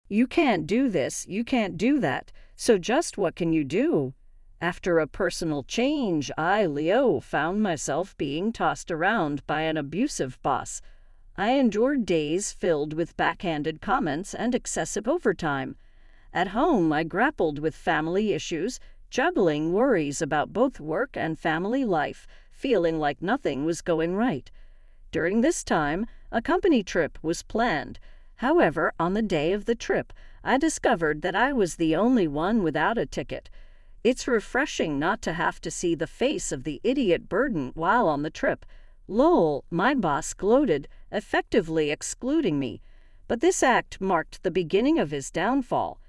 You can't do this, you can't do that. So just what can you do? After a personal change, I, Leo, found myself being tossed around by an abusive boss. I endured days filled with backhanded comments and excessive overtime. At home, I grappled with family issues, juggling worries about both work and family life, feeling like nothing was going right. During this time, a company trip was planned. However, on the day of the trip, I discovered that I was the only one without a ticket. It's refreshing not to have to see the face of the idiot burden while on the trip. Lol, my boss gloated, effectively excluding me. But this act marked the beginning of his downfall.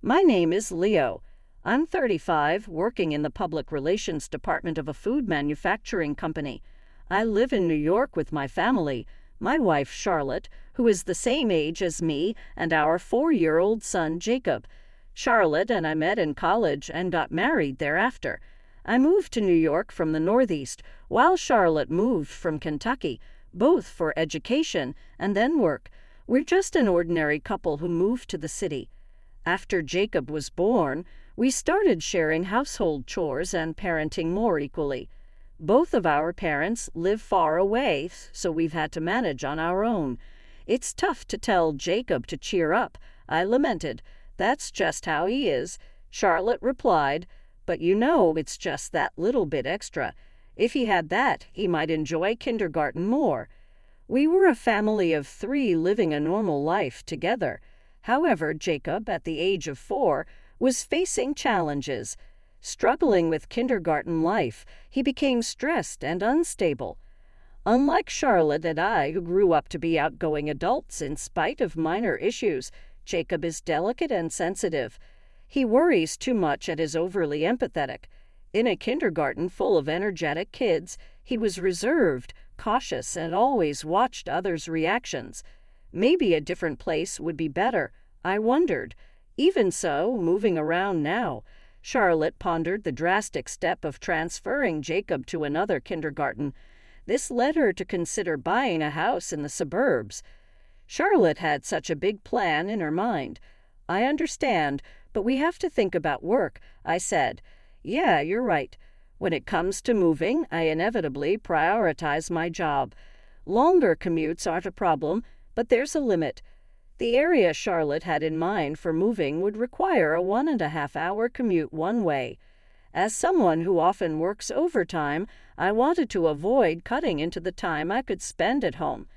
My name is Leo. I'm 35, working in the public relations department of a food manufacturing company. I live in New York with my family, my wife Charlotte, who is the same age as me, and our 4-year-old son Jacob. Charlotte and I met in college and got married thereafter. I moved to New York from the Northeast, while Charlotte moved from Kentucky, both for education and then work. We're just an ordinary couple who moved to the city. After Jacob was born, we started sharing household chores and parenting more equally. Both of our parents live far away, so we've had to manage on our own. It's tough to tell Jacob to cheer up, I lamented. That's just how he is, Charlotte replied, but you know it's just that little bit extra. If he had that, he might enjoy kindergarten more. We were a family of 3 living a normal life together. However, Jacob, at the age of 4, was facing challenges. Struggling with kindergarten life, he became stressed and unstable. Unlike Charlotte and I, who grew up to be outgoing adults in spite of minor issues, Jacob is delicate and sensitive. He worries too much and is overly empathetic. In a kindergarten full of energetic kids, he was reserved, cautious, and always watched others' reactions. Maybe a different place would be better, I wondered. Even so, moving around now, Charlotte pondered the drastic step of transferring Jacob to another kindergarten. This led her to consider buying a house in the suburbs. Charlotte had such a big plan in her mind. I understand, but we have to think about work, I said. Yeah, you're right. When it comes to moving, I inevitably prioritize my job. Longer commutes aren't a problem, but there's a limit. The area Charlotte had in mind for moving would require a 1.5-hour commute one way. As someone who often works overtime, I wanted to avoid cutting into the time I could spend at home.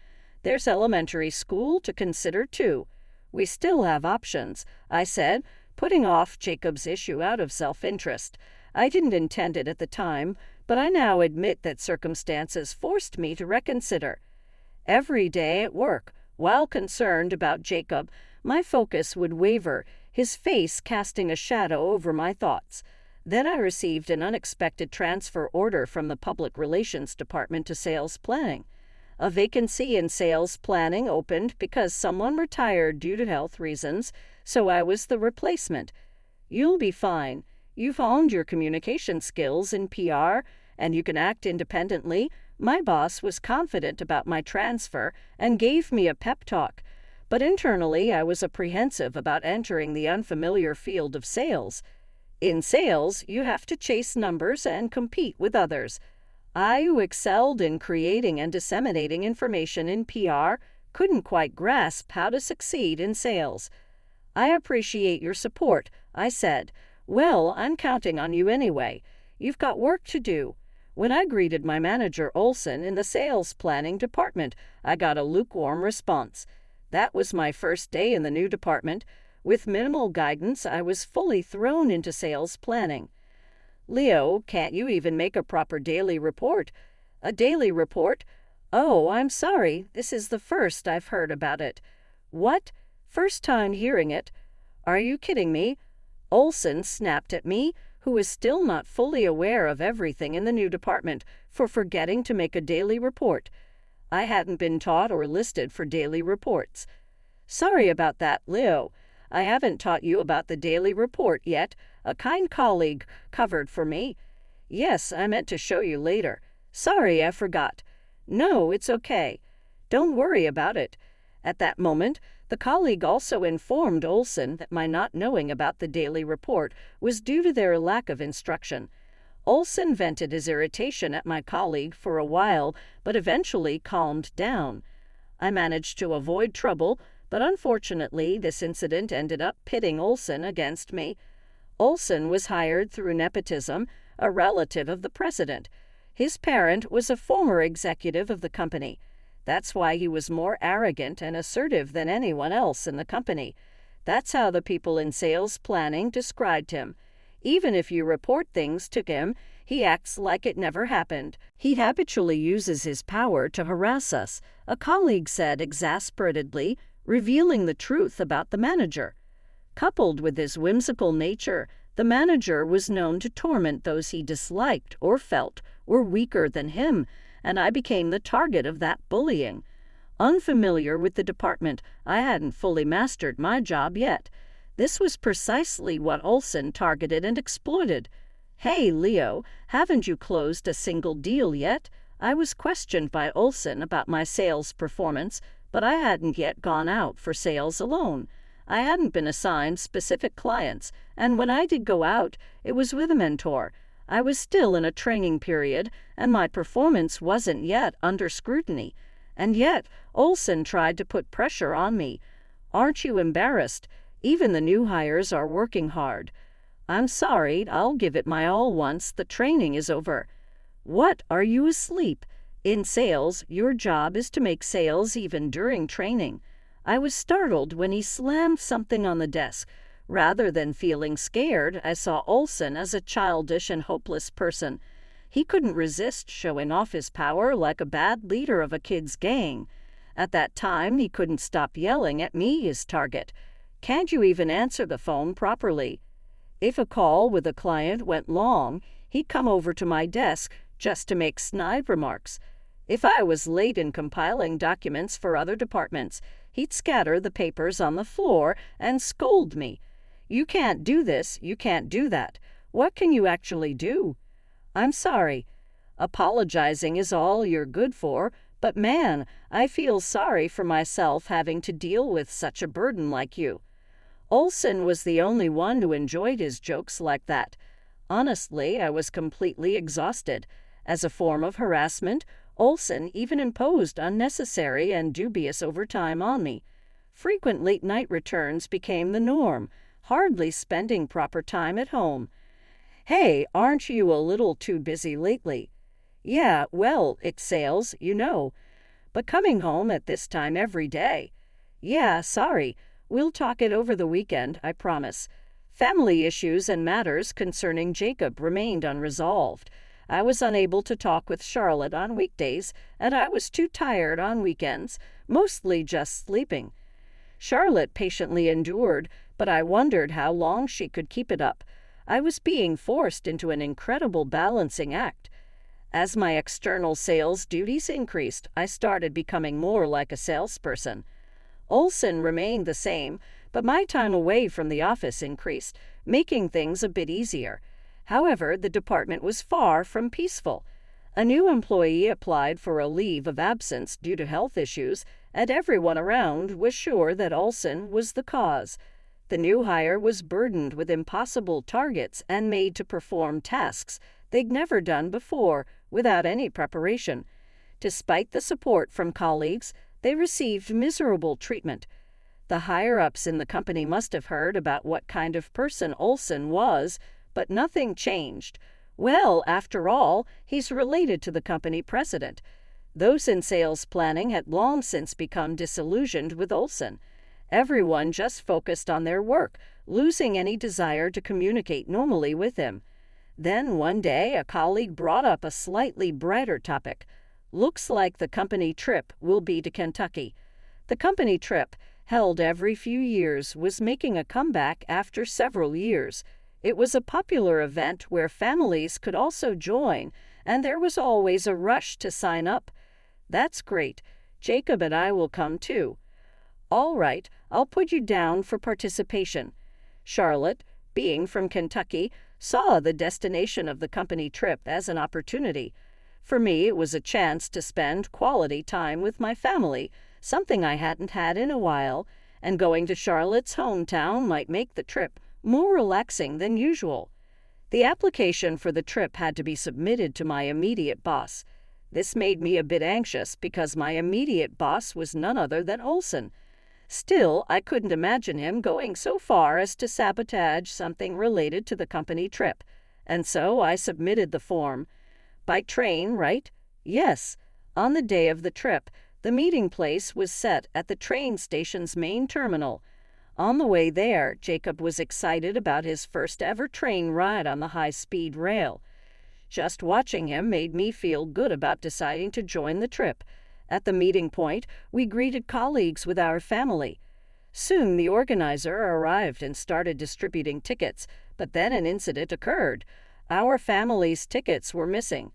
There's elementary school to consider, too. We still have options, I said, putting off Jacob's issue out of self-interest. I didn't intend it at the time, but I now admit that circumstances forced me to reconsider. Every day at work, while concerned about Jacob, my focus would waver, his face casting a shadow over my thoughts. Then I received an unexpected transfer order from the Public Relations Department to Sales Planning. A vacancy in sales planning opened because someone retired due to health reasons, so I was the replacement. You'll be fine. You've honed your communication skills in PR, and you can act independently. My boss was confident about my transfer and gave me a pep talk, but internally I was apprehensive about entering the unfamiliar field of sales. In sales, you have to chase numbers and compete with others. I, who excelled in creating and disseminating information in PR, couldn't quite grasp how to succeed in sales. I appreciate your support, I said. Well, I'm counting on you anyway. You've got work to do. When I greeted my manager Olson in the sales planning department, I got a lukewarm response. That was my first day in the new department. With minimal guidance, I was fully thrown into sales planning. Leo, can't you even make a proper daily report? A daily report? Oh, I'm sorry. This is the first I've heard about it. What? First time hearing it? Are you kidding me? Olson snapped at me, who was still not fully aware of everything in the new department, for forgetting to make a daily report. I hadn't been taught or listed for daily reports. Sorry about that, Leo. I haven't taught you about the daily report yet. A kind colleague covered for me. Yes, I meant to show you later. Sorry, I forgot. No, it's okay. Don't worry about it. At that moment, The colleague also informed Olson that my not knowing about the daily report was due to their lack of instruction. Olson vented his irritation at my colleague for a while, but eventually calmed down. I managed to avoid trouble, but unfortunately this incident ended up pitting Olson against me. Olson was hired through nepotism, a relative of the president. His parent was a former executive of the company. That's why he was more arrogant and assertive than anyone else in the company. That's how the people in sales planning described him. Even if you report things to him, he acts like it never happened. He habitually uses his power to harass us, a colleague said exasperatedly, revealing the truth about the manager. Coupled with his whimsical nature, the manager was known to torment those he disliked or felt were weaker than him, and I became the target of that bullying. Unfamiliar with the department, I hadn't fully mastered my job yet. This was precisely what Olson targeted and exploited. "Hey, Leo, haven't you closed a single deal yet?" I was questioned by Olson about my sales performance, but I hadn't yet gone out for sales alone. I hadn't been assigned specific clients, and when I did go out, it was with a mentor. I was still in a training period, and my performance wasn't yet under scrutiny. And yet, Olson tried to put pressure on me. "Aren't you embarrassed? Even the new hires are working hard." "I'm sorry, I'll give it my all once the training is over." "What, are you asleep? In sales, your job is to make sales even during training." I was startled when he slammed something on the desk. Rather than feeling scared, I saw Olson as a childish and hopeless person. He couldn't resist showing off his power like a bad leader of a kid's gang. At that time, he couldn't stop yelling at me, his target. "Can't you even answer the phone properly?" If a call with a client went long, he'd come over to my desk just to make snide remarks. If I was late in compiling documents for other departments, he'd scatter the papers on the floor and scold me. "You can't do this, you can't do that. What can you actually do?" "I'm sorry." Apologizing is all you're good for, but man, I feel sorry for myself having to deal with such a burden like you. Olson was the only one who enjoyed his jokes like that. Honestly, I was completely exhausted. As a form of harassment, Olson even imposed unnecessary and dubious overtime on me. Frequent late-night returns became the norm, hardly spending proper time at home. "Hey, aren't you a little too busy lately?" "Yeah, well, it's sales, you know. But coming home at this time every day." "Yeah, sorry. We'll talk it over the weekend, I promise." Family issues and matters concerning Jacob remained unresolved. I was unable to talk with Charlotte on weekdays, and I was too tired on weekends, mostly just sleeping. Charlotte patiently endured, but I wondered how long she could keep it up. I was being forced into an incredible balancing act. As my external sales duties increased, I started becoming more like a salesperson. Olson remained the same, but my time away from the office increased, making things a bit easier. However, the department was far from peaceful. A new employee applied for a leave of absence due to health issues, and everyone around was sure that Olson was the cause. The new hire was burdened with impossible targets and made to perform tasks they'd never done before without any preparation. Despite the support from colleagues, they received miserable treatment. The higher-ups in the company must have heard about what kind of person Olson was, but nothing changed. Well, after all, he's related to the company president. Those in sales planning had long since become disillusioned with Olson. Everyone just focused on their work, losing any desire to communicate normally with him. Then one day a colleague brought up a slightly brighter topic. "Looks like the company trip will be to Kentucky." The company trip, held every few years, was making a comeback after several years. It was a popular event where families could also join, and there was always a rush to sign up. "That's great. Jacob and I will come too." "All right, I'll put you down for participation." Charlotte, being from Kentucky, saw the destination of the company trip as an opportunity. For me, it was a chance to spend quality time with my family, something I hadn't had in a while, and going to Charlotte's hometown might make the trip more relaxing than usual. The application for the trip had to be submitted to my immediate boss. This made me a bit anxious because my immediate boss was none other than Olson. Still, I couldn't imagine him going so far as to sabotage something related to the company trip, and so I submitted the form. By train, right? Yes. On the day of the trip, the meeting place was set at the train station's main terminal. On the way there, Jacob was excited about his first ever train ride on the high-speed rail. Just watching him made me feel good about deciding to join the trip. At the meeting point, we greeted colleagues with our family. Soon the organizer arrived and started distributing tickets, but then an incident occurred. Our family's tickets were missing.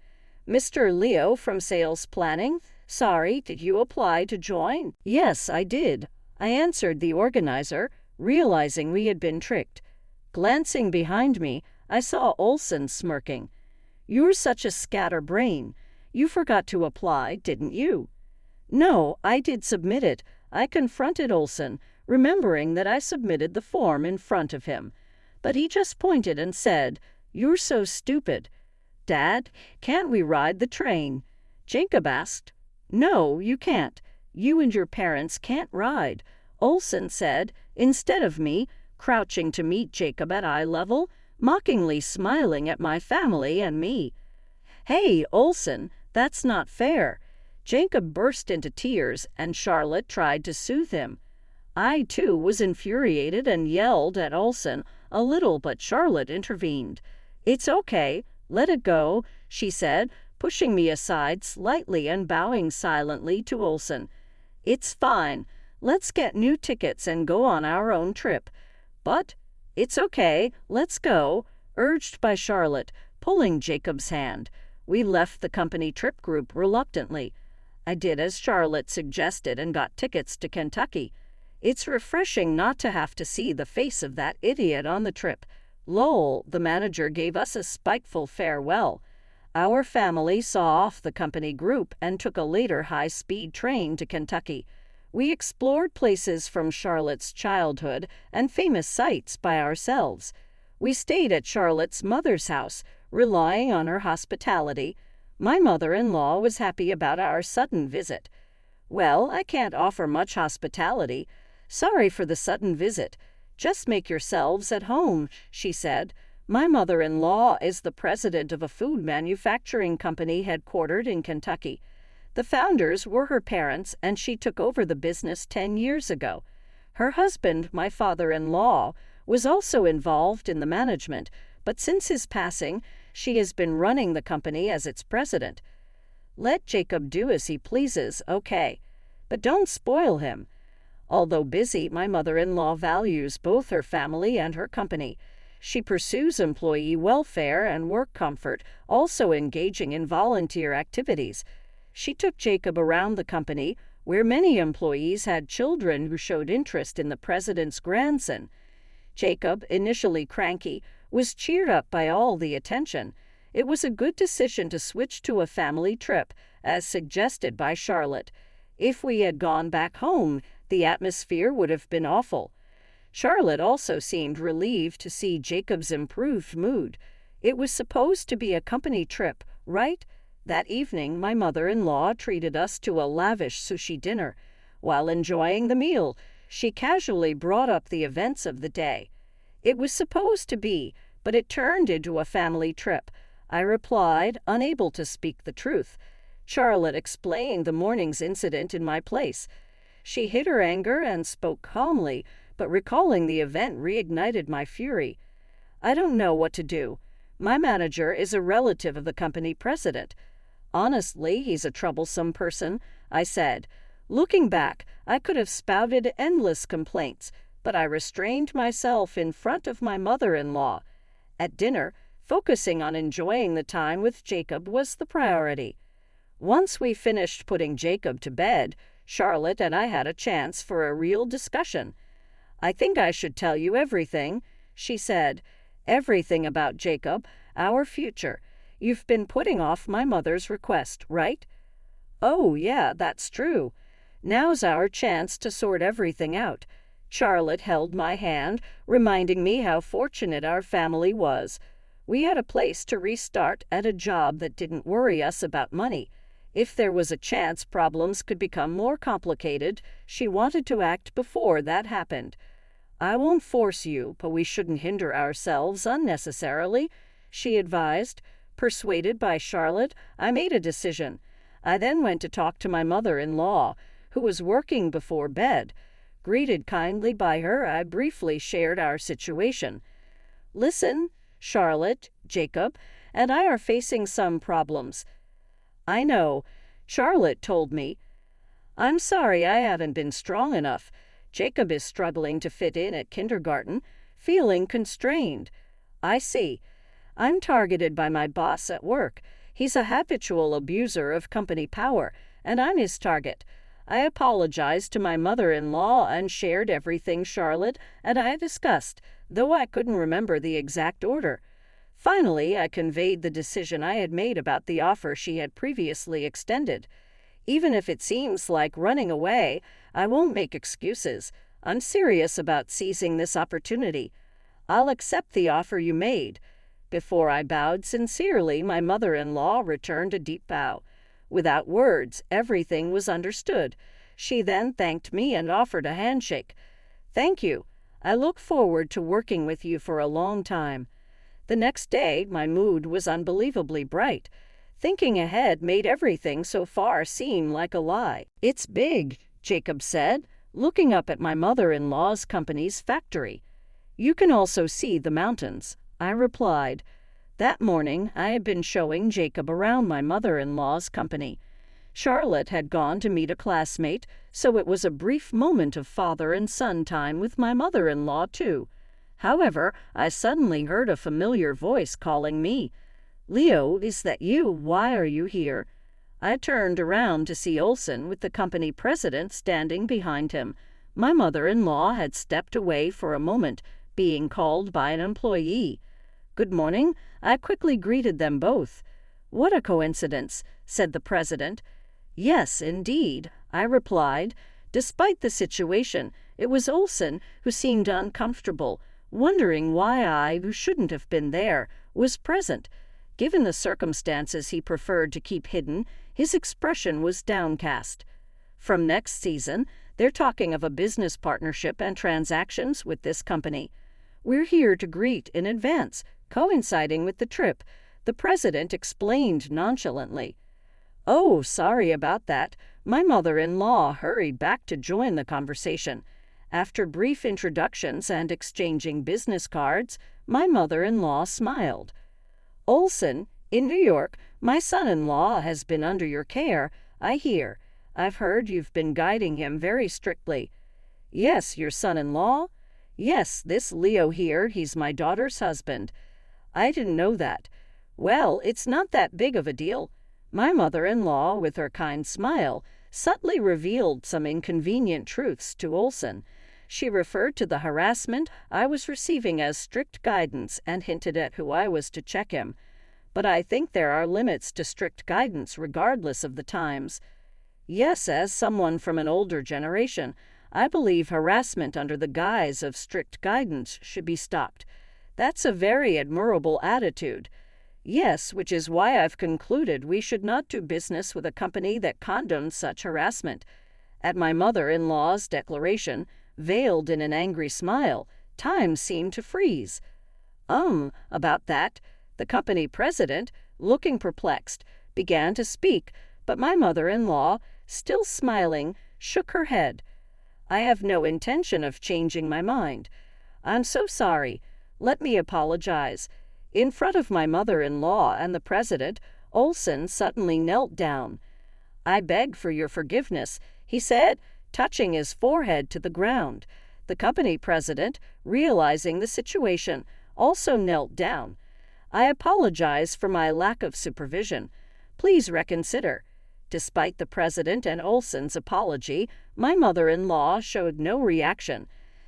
"Mr. Leo from Sales Planning? Sorry, did you apply to join?" "Yes, I did," I answered the organizer, realizing we had been tricked. Glancing behind me, I saw Olson smirking. "You're such a scatterbrain. You forgot to apply, didn't you?" "No, I did submit it," I confronted Olson, remembering that I submitted the form in front of him. But he just pointed and said, "You're so stupid." "Dad, can't we ride the train?" Jacob asked. "No, you can't. You and your parents can't ride," Olson said, instead of me, crouching to meet Jacob at eye level, mockingly smiling at my family and me. "Hey, Olson, that's not fair." Jacob burst into tears, and Charlotte tried to soothe him. I, too, was infuriated and yelled at Olson a little, but Charlotte intervened. "It's okay. Let it go," she said, pushing me aside slightly and bowing silently to Olson. "It's fine. Let's get new tickets and go on our own trip." "But it's okay. Let's go," urged by Charlotte, pulling Jacob's hand. We left the company trip group reluctantly. I did as Charlotte suggested and got tickets to Kentucky. It's refreshing not to have to see the face of that idiot on the trip. Lol, the manager gave us a spiteful farewell. Our family saw off the company group and took a later high-speed train to Kentucky. We explored places from Charlotte's childhood and famous sites by ourselves. We stayed at Charlotte's mother's house, relying on her hospitality. My mother-in-law was happy about our sudden visit. "Well, I can't offer much hospitality. Sorry for the sudden visit. Just make yourselves at home," she said. My mother-in-law is the president of a food manufacturing company headquartered in Kentucky. The founders were her parents, and she took over the business 10 years ago. Her husband, my father-in-law, was also involved in the management, but since his passing, she has been running the company as its president. Let Jacob do as he pleases, okay, but don't spoil him. Although busy, my mother-in-law values both her family and her company. She pursues employee welfare and work comfort, also engaging in volunteer activities. She took Jacob around the company, where many employees had children who showed interest in the president's grandson. Jacob, initially cranky, was cheered up by all the attention. It was a good decision to switch to a family trip, as suggested by Charlotte. If we had gone back home, the atmosphere would have been awful. Charlotte also seemed relieved to see Jacob's improved mood. It was supposed to be a company trip, right? That evening, my mother-in-law treated us to a lavish sushi dinner. While enjoying the meal, she casually brought up the events of the day. "It was supposed to be, but it turned into a family trip," I replied, unable to speak the truth. Charlotte explained the morning's incident in my place. She hid her anger and spoke calmly, but recalling the event reignited my fury. "I don't know what to do. My manager is a relative of the company president. Honestly, he's a troublesome person," I said. Looking back, I could have spouted endless complaints, but I restrained myself in front of my mother-in-law. At dinner, focusing on enjoying the time with Jacob was the priority. Once we finished putting Jacob to bed, Charlotte and I had a chance for a real discussion. "I think I should tell you everything," she said. "Everything about Jacob, our future. You've been putting off my mother's request, right?" "Oh, yeah, that's true. Now's our chance to sort everything out. Charlotte held my hand, reminding me how fortunate our family was. We had a place to restart and a job that didn't worry us about money. If there was a chance problems could become more complicated, she wanted to act before that happened. "I won't force you, but we shouldn't hinder ourselves unnecessarily," she advised. Persuaded by Charlotte, I made a decision. I then went to talk to my mother-in-law, who was working before bed. Greeted kindly by her, I briefly shared our situation. "Listen, Charlotte, Jacob, and I are facing some problems." "I know," Charlotte told me. "I'm sorry I haven't been strong enough. Jacob is struggling to fit in at kindergarten, feeling constrained." "I see. I'm targeted by my boss at work. He's a habitual abuser of company power, and I'm his target." I apologized to my mother-in-law and shared everything Charlotte and I discussed, though I couldn't remember the exact order. Finally, I conveyed the decision I had made about the offer she had previously extended. "Even if it seems like running away, I won't make excuses. I'm serious about seizing this opportunity. I'll accept the offer you made." Before I bowed sincerely, my mother-in-law returned a deep bow. Without words, everything was understood. She then thanked me and offered a handshake. "Thank you. I look forward to working with you for a long time." The next day, my mood was unbelievably bright. Thinking ahead made everything so far seem like a lie. "It's big," Jacob said, looking up at my mother-in-law's company's factory. "You can also see the mountains," I replied. That morning, I had been showing Jacob around my mother-in-law's company. Charlotte had gone to meet a classmate, so it was a brief moment of father and son time with my mother-in-law, too. However, I suddenly heard a familiar voice calling me. "Leo, is that you? Why are you here?" I turned around to see Olsen with the company president standing behind him. My mother-in-law had stepped away for a moment, being called by an employee. "Good morning," I quickly greeted them both. "What a coincidence," said the president. "Yes, indeed," I replied. Despite the situation, it was Olsen who seemed uncomfortable, wondering why I, who shouldn't have been there, was present. Given the circumstances he preferred to keep hidden, his expression was downcast. "From next season, they're talking of a business partnership and transactions with this company. We're here to greet in advance, coinciding with the trip," the president explained nonchalantly. "Oh, sorry about that." My mother-in-law hurried back to join the conversation. After brief introductions and exchanging business cards, my mother-in-law smiled. "Olsen, in New York, my son-in-law has been under your care, I hear. I've heard you've been guiding him very strictly." "Yes, your son-in-law?" "Yes, this Leo here, he's my daughter's husband." "I didn't know that." "Well, it's not that big of a deal." My mother-in-law, with her kind smile, subtly revealed some inconvenient truths to Olsen. She referred to the harassment I was receiving as strict guidance and hinted at who I was to check him. But I think there are limits to strict guidance regardless of the times. Yes, as someone from an older generation, I believe harassment under the guise of strict guidance should be stopped. That's a very admirable attitude. Yes, which is why I've concluded we should not do business with a company that condones such harassment. At my mother-in-law's declaration, veiled in an angry smile, time seemed to freeze. About that," the company president, looking perplexed, began to speak, but my mother-in-law, still smiling, shook her head. "I have no intention of changing my mind. I'm so sorry. Let me apologize." In front of my mother-in-law and the president, Olsen suddenly knelt down. "I beg for your forgiveness," he said, touching his forehead to the ground. The company president, realizing the situation, also knelt down. "I apologize for my lack of supervision. Please reconsider." Despite the president and Olsen's apology, my mother-in-law showed no reaction.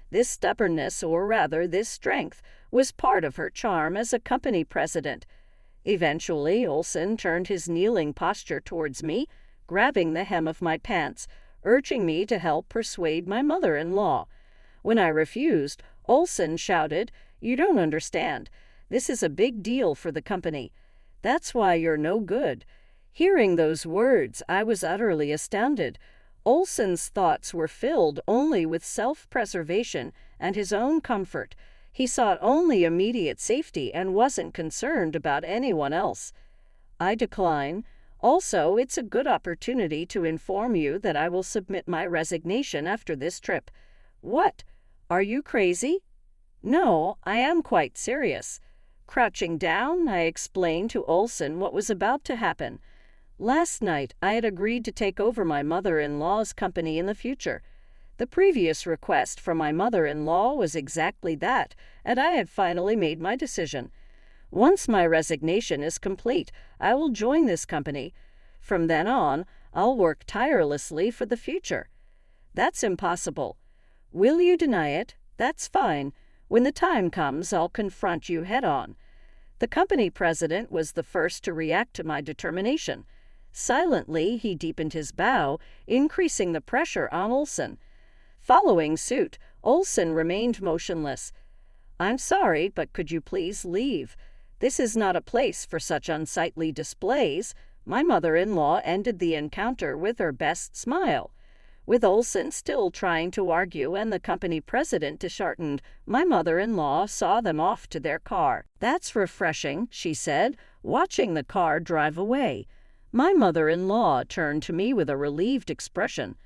This stubbornness, or rather this strength, was part of her charm as a company president. Eventually, Olsen turned his kneeling posture towards me, grabbing the hem of my pants, urging me to help persuade my mother-in-law. When I refused, Olson shouted, "You don't understand. This is a big deal for the company. That's why you're no good." Hearing those words, I was utterly astounded. Olson's thoughts were filled only with self-preservation and his own comfort. He sought only immediate safety and wasn't concerned about anyone else. I decline. Also, it's a good opportunity to inform you that I will submit my resignation after this trip. What? Are you crazy? No, I am quite serious. Crouching down, I explained to Olson what was about to happen. Last night, I had agreed to take over my mother-in-law's company in the future. The previous request from my mother-in-law was exactly that, and I had finally made my decision. Once my resignation is complete, I will join this company. From then on, I'll work tirelessly for the future. That's impossible. Will you deny it? That's fine. When the time comes, I'll confront you head-on. The company president was the first to react to my determination. Silently, he deepened his bow, increasing the pressure on Olson. Following suit, Olson remained motionless. "I'm sorry, but could you please leave? This is not a place for such unsightly displays." My mother-in-law ended the encounter with her best smile. With Olson still trying to argue and the company president disheartened, my mother-in-law saw them off to their car. "That's refreshing," she said, watching the car drive away. My mother-in-law turned to me with a relieved expression.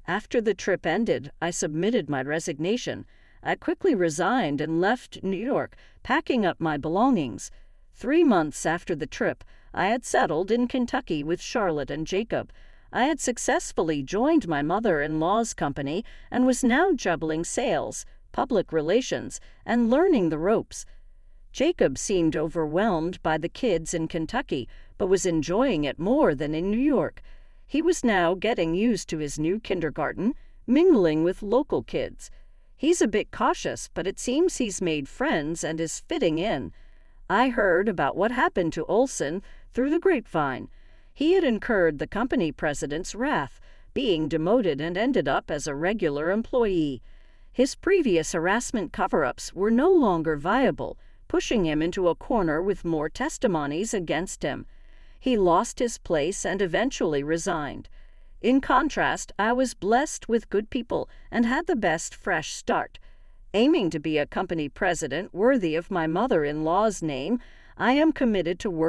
After the trip ended, I submitted my resignation. I quickly resigned and left New York, packing up my belongings. 3 months after the trip, I had settled in Kentucky with Charlotte and Jacob. I had successfully joined my mother-in-law's company and was now juggling sales, public relations, and learning the ropes. Jacob seemed overwhelmed by the kids in Kentucky, but was enjoying it more than in New York. He was now getting used to his new kindergarten, mingling with local kids. He's a bit cautious, but it seems he's made friends and is fitting in. I heard about what happened to Olson through the grapevine. He had incurred the company president's wrath, being demoted and ended up as a regular employee. His previous harassment cover-ups were no longer viable, pushing him into a corner with more testimonies against him. He lost his place and eventually resigned. In contrast, I was blessed with good people and had the best fresh start. Aiming to be a company president worthy of my mother-in-law's name, I am committed to working